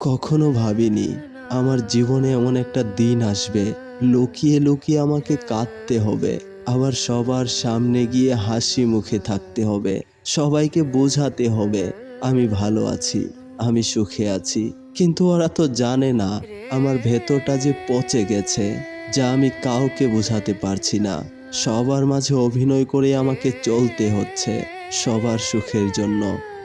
কখনো ভাবিনি আমার জীবনে এমন একটা দিন আসবে, লুকিয়ে লুকিয়ে আমাকে কাঁদতে হবে, আবার সবার সামনে গিয়ে হাসি মুখে থাকতে হবে, সবাইকে বোঝাতে হবে আমি ভালো আছি, আমি সুখে আছি। কিন্তু ওরা তো জানে না আমার ভেতরটা যে পচে গেছে, যা আমি কাউকে বোঝাতে পারছি না। সবার মাঝে অভিনয় করে আমাকে চলতে হচ্ছে সবার সুখের জন্য।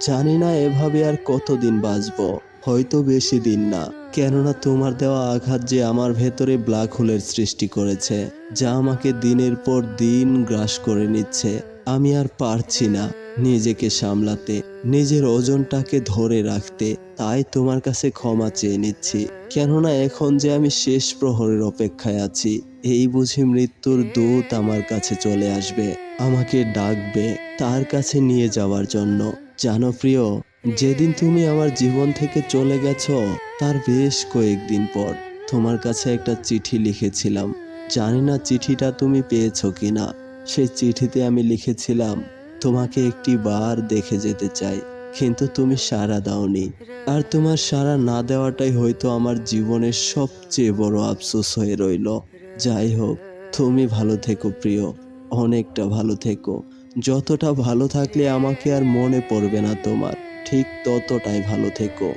জানি না এভাবে আর কতদিন বাঁচবো, হয়তো বেশি দিন না। কেননা তোমার দেওয়া আঘাত যে আমার ভেতরে ব্ল্যাক হোলের সৃষ্টি করেছে, যা আমাকে দিনের পর দিন গ্রাস করে নিচ্ছে। আমি আর পারছি না নিজেকে সামলাতে, নিজের ওজনটাকে ধরে রাখতে। তাই তোমার কাছে ক্ষমা চেয়ে নিচ্ছি। কেননা এখন যে আমি শেষ প্রহরের অপেক্ষায় আছি, এই বুঝি মৃত্যুর দূত আমার কাছে চলে আসবে, আমাকে ডাকবে তার কাছে নিয়ে যাওয়ার জন্য। জানো প্রিয়, যেদিন তুমি আমার জীবন থেকে চলে গেছো, তার বেশ কয়েকদিন পর তোমার কাছে একটা চিঠি লিখেছিলাম। জানি না চিঠিটা তুমি পেয়েছো কিনা। সেই চিঠিতে আমি লিখেছিলাম, তোমাকে একটি বার দেখে যেতে চাই, কিন্তু তুমি সাড়া দাওনি। আর তোমার সাড়া না দেওয়াটাই হয়তো আমার জীবনের সবচেয়ে বড় আফসোস হয়ে রইল। যাই হোক, তুমি ভালো থেকো প্রিয়, অনেকটা ভালো থেকো। যতটা ভালো থাকলে আমাকে আর মনে পড়বে না তোমার, ঠিক ততটাই ভালো থেকো,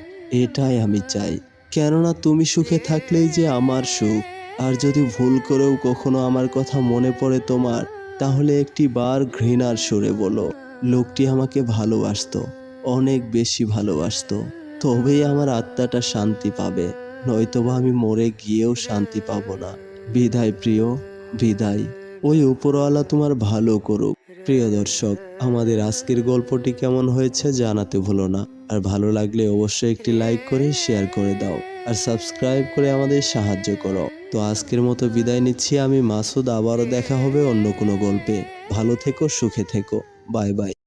এটাই আমি চাই। কেননা তুমি সুখে থাকলেই যে আমার সুখ। আর যদি ভুল করেও কখনো আমার কথা মনে পড়ে তোমার, তাহলে একটি বার ঘৃণার সুরে বলো, লোকটি আমাকে ভালোবাসতো, অনেক বেশি ভালোবাসতো। তবেই আমার আত্মাটা শান্তি পাবে, নয়তোবা আমি মরে গিয়েও শান্তি পাবো না। বিদায় প্রিয়, বিদায়। ওই উপরওয়ালা তোমার ভালো করুক। প্রিয় দর্শক, আমাদের আজকের গল্পটি কেমন হয়েছে জানাতে ভুলো না। আর ভালো লাগলে অবশ্যই একটি লাইক করে শেয়ার করে দাও, আর সাবস্ক্রাইব করে আমাদের সাহায্য করো। তো আজকের মতো বিদায় নিচ্ছি আমি মাসুদ। আবারও দেখা হবে অন্য কোনো গল্পে। ভালো থেকো, সুখে থেকো। Bye bye.